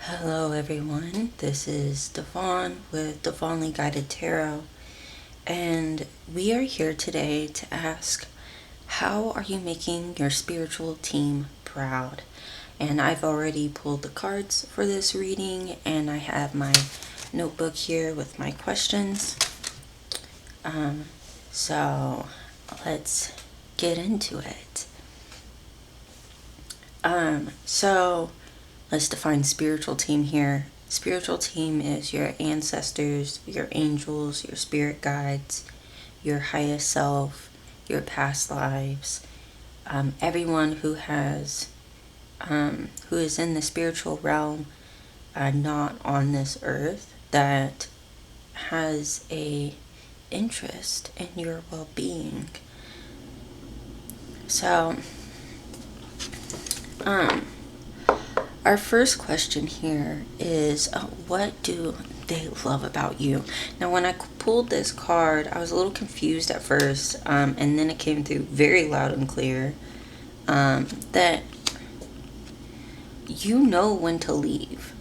Hello everyone, this is Devon with Divinely Guided Tarot, and we are here today to ask, how are you making your spiritual team proud? And I've already pulled the cards for this reading, and I have my notebook here with my questions. So let's get into it. So let's define spiritual team here. Spiritual team is your ancestors, your angels, your spirit guides, your highest self, your past lives, everyone who is in the spiritual realm, not on this earth, that has a interest in your well-being. So, our first question here is, what do they love about you? Now, when I pulled this card, I was a little confused at first, and then it came through very loud and clear that you know when to leave,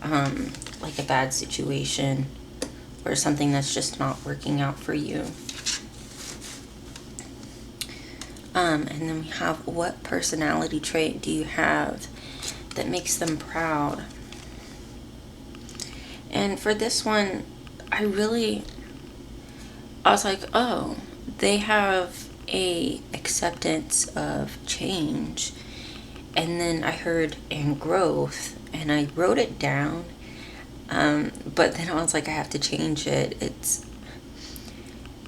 like a bad situation or something that's just not working out for you. And then we have, what personality trait do you have that makes them proud? And for this one, I was like, oh, they have a acceptance of change. And then I heard and growth, and I wrote it down, but then I was like, I have to change it. It's,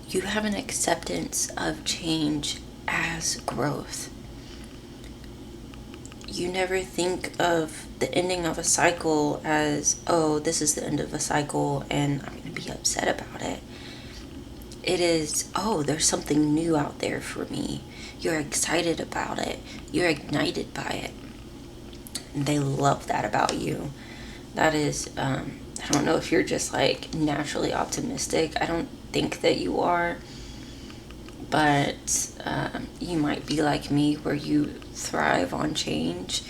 you have an acceptance of change as growth. You never think of the ending of a cycle as, oh, this is the end of a cycle and I'm going to be upset about it. It is, oh, there's something new out there for me. You're excited about it. You're ignited by it. And they love that about you. That is, I don't know if you're just like naturally optimistic. I don't think that you are. But you might be like me, where you thrive on change,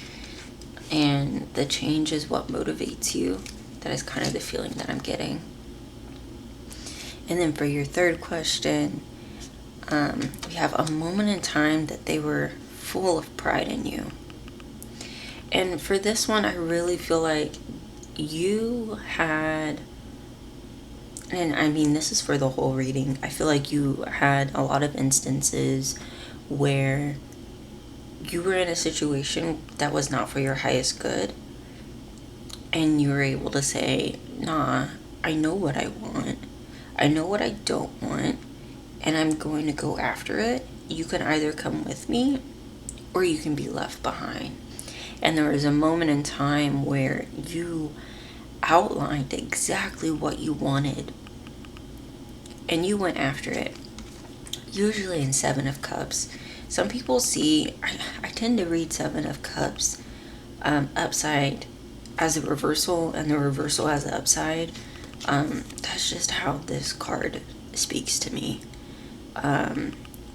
and the change is what motivates you. That is kind of the feeling that I'm getting. And then for your third question, we have a moment in time that they were full of pride in you. And for this one, I really feel like you had, and I mean, this is for the whole reading, I feel like you had a lot of instances where you were in a situation that was not for your highest good, and you were able to say, nah, I know what I want, I know what I don't want, and I'm going to go after it. You can either come with me or you can be left behind. And there was a moment in time where you outlined exactly what you wanted, and you went after it. Usually in Seven of Cups, some people see, I tend to read Seven of Cups upside as a reversal, and the reversal as the upside. That's just how this card speaks to me,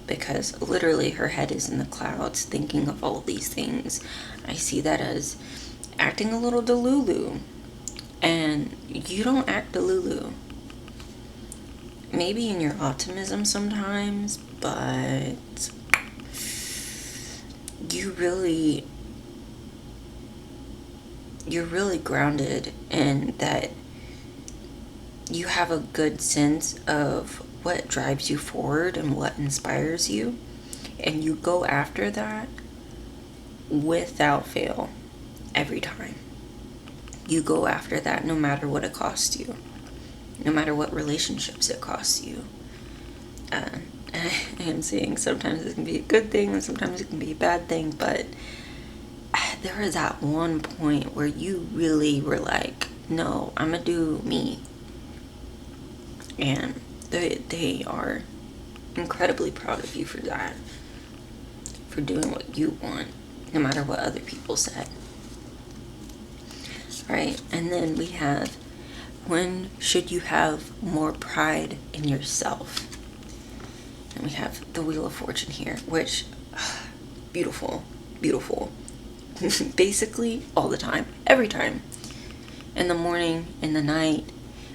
because literally her head is in the clouds thinking of all these things. I see that as acting a little delulu, and you don't act delulu. Maybe in your optimism sometimes, but you're really grounded in that. You have a good sense of what drives you forward and what inspires you, and you go after that without fail every time. You go after that no matter what it costs you, no matter what relationships it costs you. And I am saying sometimes it can be a good thing and sometimes it can be a bad thing, but there was that one point where you really were like, no, I'm gonna do me. And they are incredibly proud of you for that, for doing what you want, no matter what other people said. Right? And then we have, when should you have more pride in yourself? And we have the Wheel of Fortune here, which, beautiful, beautiful. Basically, all the time, every time. in the morning, in the night,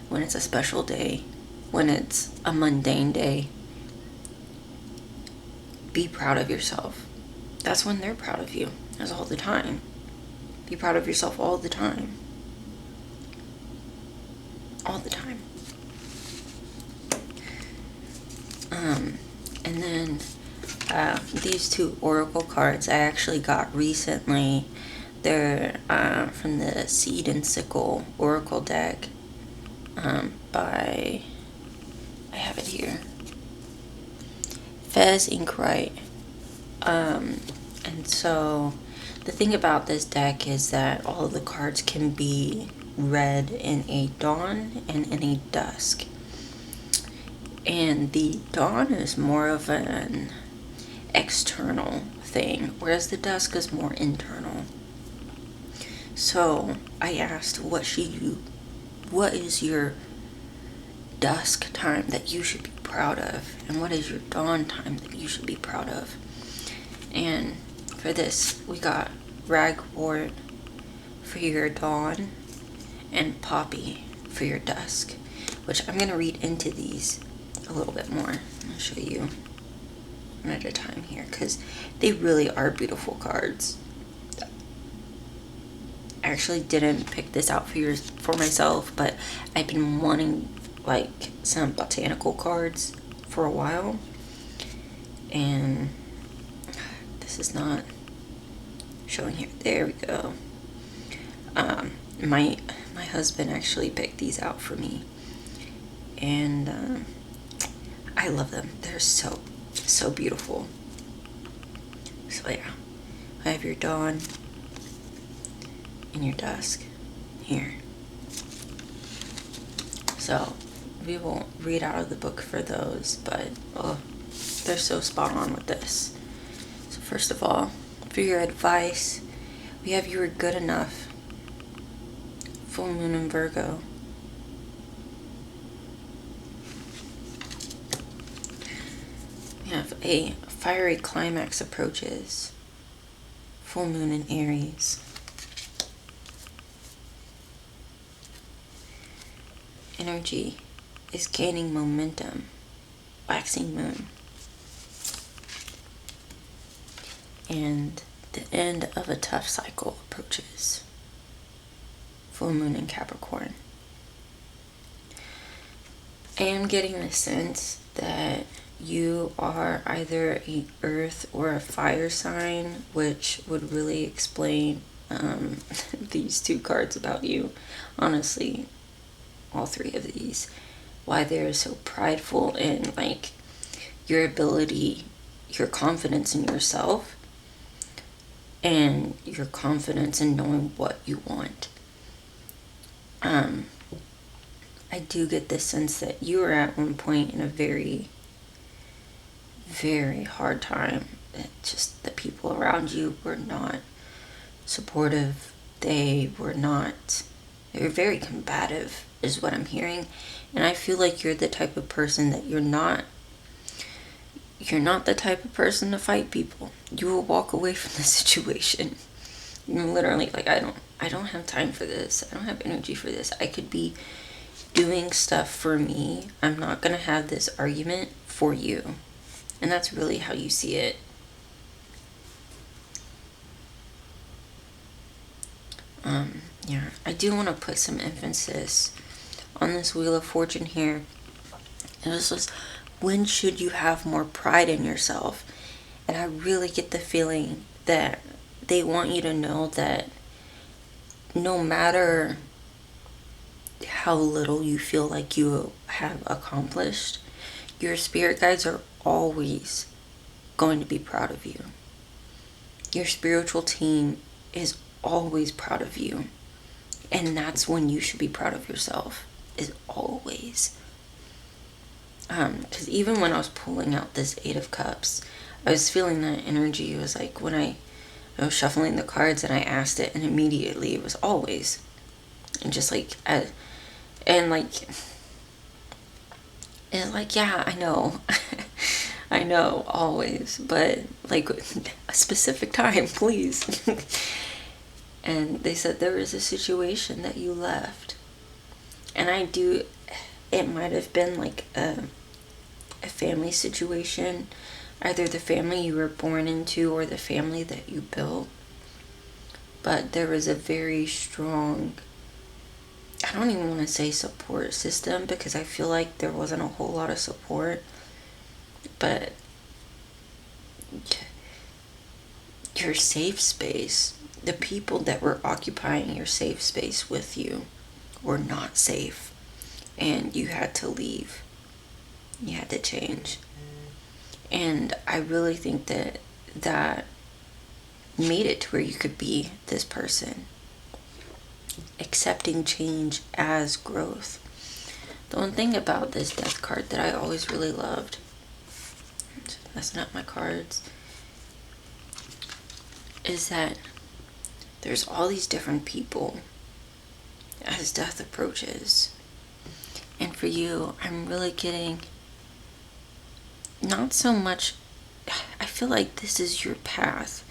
when it's a special day, when it's a mundane day. Be proud of yourself. That's when they're proud of you. That's all the time. Be proud of yourself all the time. All the time. And then these two oracle cards I actually got recently. They're from the Seed and Sickle oracle deck by, I have it here, Inkwright. And so the thing about this deck is that all of the cards can be read in a dawn and in a dusk. And the dawn is more of an external thing, whereas the dusk is more internal. So I asked, what is your dusk time that you should be proud of? And what is your dawn time that you should be proud of? And for this, we got ragwort for your dawn and poppy for your dusk, which I'm going to read into these a little bit more. I'll show you one at a time here because they really are beautiful cards. I actually didn't pick this out for myself, but I've been wanting like some botanical cards for a while, and this is not showing here. There we go. My husband actually picked these out for me, and I love them. They're so beautiful. So yeah, I have your dawn and your dusk here. So we won't read out of the book for those, but they're so spot on with this. So first of all, for your advice, we have you were good enough. Full moon in Virgo. We have a fiery climax approaches. Full moon in Aries. Energy is gaining momentum. Waxing moon. And the end of a tough cycle approaches. Full moon in Capricorn. I am getting the sense that you are either a earth or a fire sign, which would really explain these two cards about you. Honestly, all three of these, why they're so prideful in like your ability, your confidence in yourself, and your confidence in knowing what you want. I do get this sense that you were at one point in a very, very hard time. That just the people around you were not supportive. They were very combative is what I'm hearing. And I feel like you're the type of person that you're not the type of person to fight people. You will walk away from the situation. You're literally like, I don't have time for this. I don't have energy for this. I could be doing stuff for me. I'm not going to have this argument for you. And that's really how you see it. Yeah, I do want to put some emphasis on this Wheel of Fortune here. And this was, when should you have more pride in yourself? And I really get the feeling that they want you to know that no matter how little you feel like you have accomplished, your spirit guides are always going to be proud of you. Your spiritual team is always proud of you. And that's when you should be proud of yourself, is always. Because even when I was pulling out this Eight of Cups, I was feeling that energy. It was like when I was shuffling the cards and I asked it, and immediately it was always. And just like, yeah, I know. I know, always. But like, a specific time, please. And they said there was a situation that you left. And it might have been like a family situation, either the family you were born into or the family that you built. But there was a very strong, I don't even want to say support system, because I feel like there wasn't a whole lot of support, but your safe space, the people that were occupying your safe space with you were not safe, and you had to leave. You had to change. And I really think that made it to where you could be this person, accepting change as growth. The one thing about this death card that I always really loved, that's not my cards, is that there's all these different people as death approaches. And for you, I'm really getting not so much, I feel like this is your path.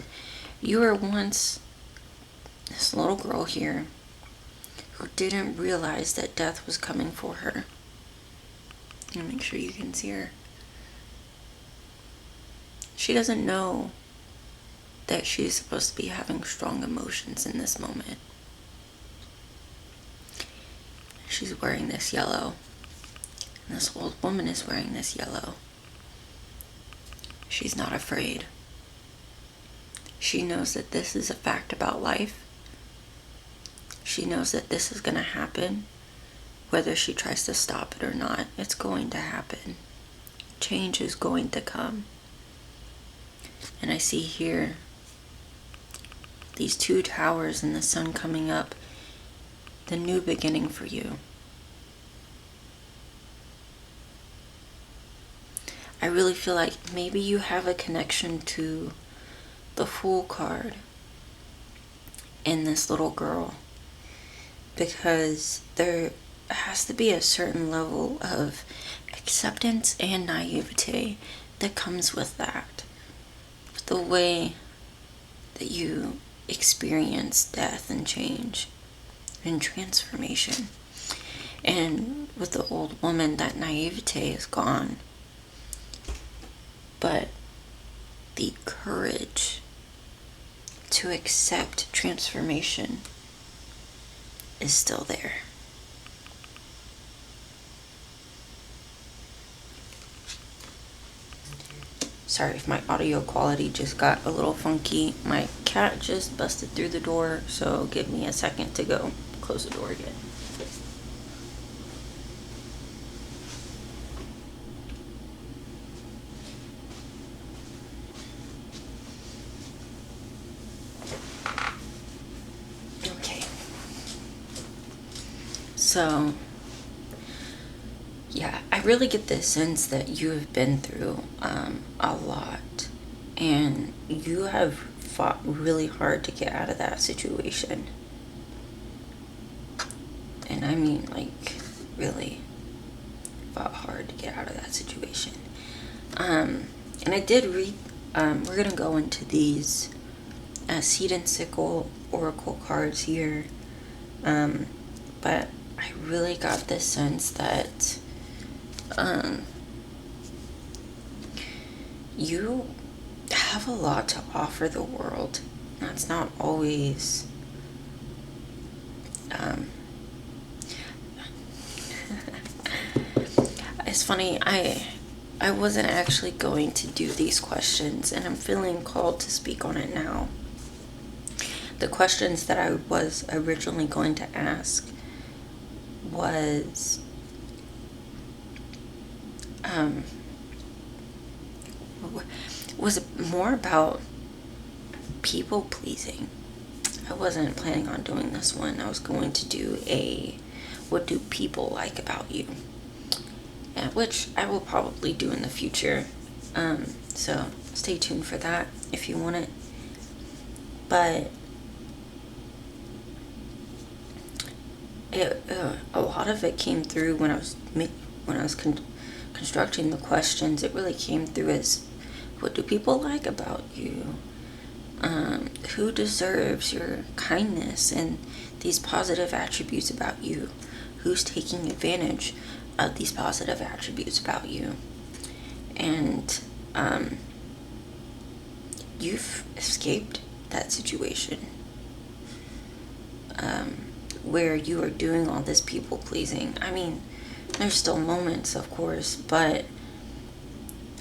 You were once this little girl here who didn't realize that death was coming for her. I'm gonna make sure you can see her. She doesn't know that she's supposed to be having strong emotions in this moment. She's wearing this yellow, and this old woman is wearing this yellow. She's not afraid. She knows that this is a fact about life. She knows that this is going to happen. Whether she tries to stop it or not, it's going to happen. Change is going to come. And I see here these two towers and the sun coming up. The new beginning for you. I really feel like maybe you have a connection to the Fool card in this little girl, because there has to be a certain level of acceptance and naivete that comes with that. The way that you experience death and change and transformation. And with the old woman, that naivete is gone. But the courage to accept transformation is still there. Sorry if my audio quality just got a little funky. My cat just busted through the door, so give me a second to go close the door again. So, yeah, I really get this sense that you have been through a lot, and you have fought really hard to get out of that situation. And I mean, like, really fought hard to get out of that situation. And I did read, we're going to go into these Seed and Sickle Oracle cards here, but I really got this sense that you have a lot to offer the world. That's not always it's funny, I wasn't actually going to do these questions, and I'm feeling called to speak on it now. The questions that I was originally going to ask was more about people pleasing. I wasn't planning on doing this one. I was going to do a what do people like about you, which I will probably do in the future. So stay tuned for that if you want it. But a lot of it came through when I was constructing the questions. It really came through as, what do people like about you? Who deserves your kindness and these positive attributes about you? Who's taking advantage of these positive attributes about you? And you've escaped that situation where you are doing all this people pleasing. I mean, there's still moments, of course, but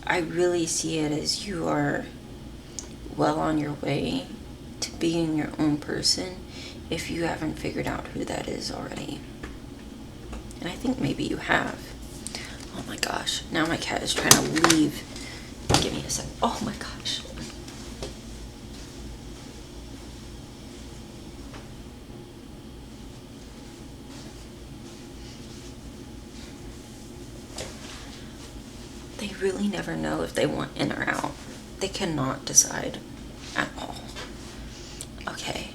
I really see it as you are well on your way to being your own person, if you haven't figured out who that is already. And I think maybe you have. Oh my gosh, now my cat is trying to leave. Give me a second. Oh my gosh. They really never know if they want in or out. They cannot decide at all. Okay.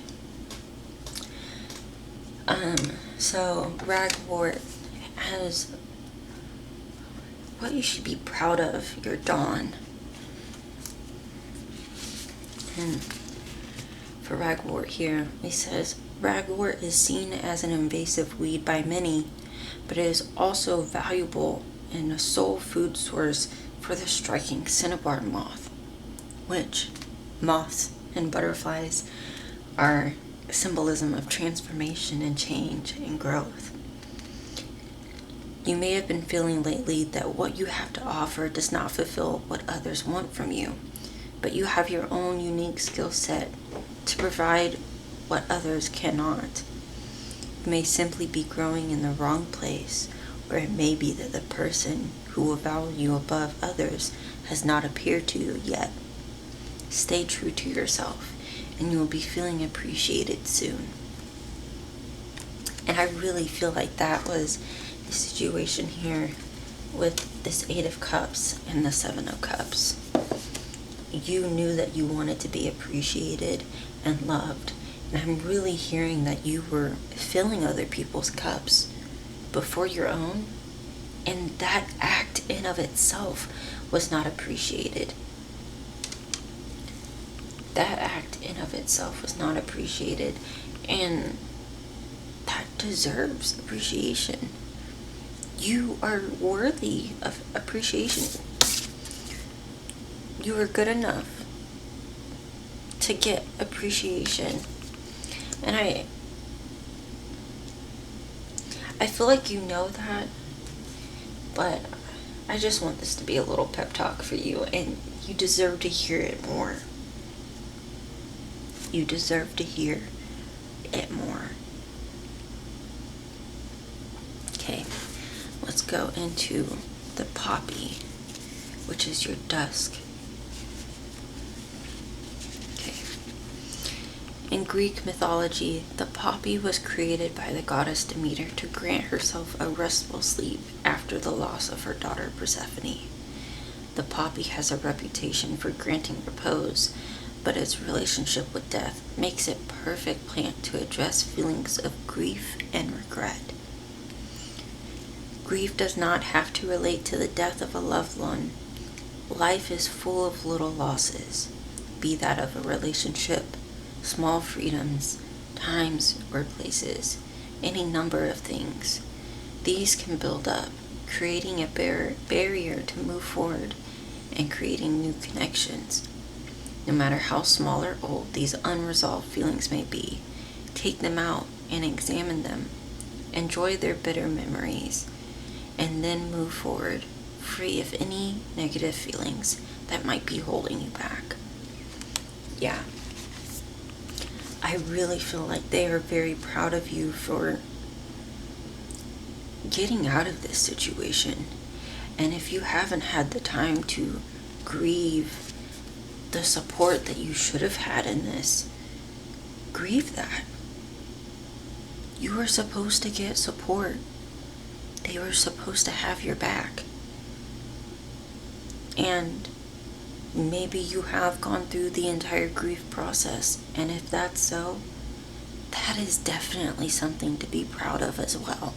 So Ragwort has what you should be proud of, your dawn. And for Ragwort here, he says, Ragwort is seen as an invasive weed by many, but it is also valuable and a sole food source for the striking cinnabar moth, which moths and butterflies are a symbolism of transformation and change and growth. You may have been feeling lately that what you have to offer does not fulfill what others want from you, but you have your own unique skill set to provide what others cannot. You may simply be growing in the wrong place, or it may be that the person who will value you above others has not appeared to you yet. Stay true to yourself, and you will be feeling appreciated soon. And I really feel like that was the situation here with this 8 of Cups and the 7 of Cups. You knew that you wanted to be appreciated and loved. And I'm really hearing that you were filling other people's cups before your own. And that act in of itself was not appreciated. That act in of itself was not appreciated. And that deserves appreciation. You are worthy of appreciation. You are good enough to get appreciation. And I feel like you know that, but I just want this to be a little pep talk for you, and you deserve to hear it more. You deserve to hear it more. Okay, let's go into the poppy, which is your dusk. In Greek mythology, the poppy was created by the goddess Demeter to grant herself a restful sleep after the loss of her daughter Persephone. The poppy has a reputation for granting repose, but its relationship with death makes it a perfect plant to address feelings of grief and regret. Grief does not have to relate to the death of a loved one. Life is full of little losses, be that of a relationship, small freedoms, times or places, any number of things. These can build up, creating a barrier to move forward and creating new connections. No matter how small or old these unresolved feelings may be, take them out and examine them. Enjoy their bitter memories, and then move forward, free of any negative feelings that might be holding you back. Yeah. I really feel like they are very proud of you for getting out of this situation. And if you haven't had the time to grieve the support that you should have had in this, grieve that. You were supposed to get support. They were supposed to have your back. And maybe you have gone through the entire grief process, and if that's so, that is definitely something to be proud of as well.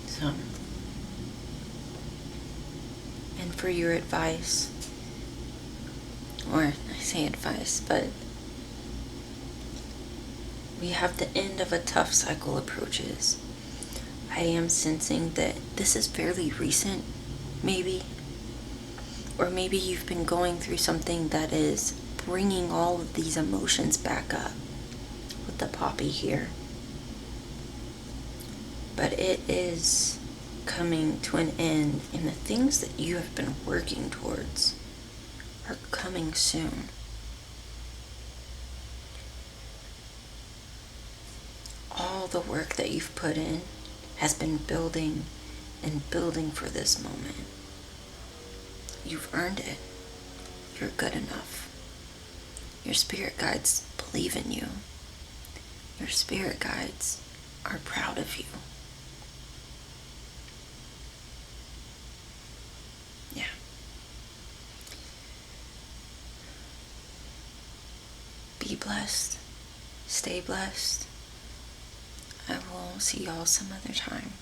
So, and for your advice, or I say advice, but we have the end of a tough cycle approaches. I am sensing that this is fairly recent, maybe. Or maybe you've been going through something that is bringing all of these emotions back up with the poppy here. But it is coming to an end, and the things that you have been working towards are coming soon. All the work that you've put in has been building and building for this moment. You've earned it. You're good enough. Your spirit guides believe in you. Your spirit guides are proud of you. Yeah. Be blessed. Stay blessed. I will see y'all some other time.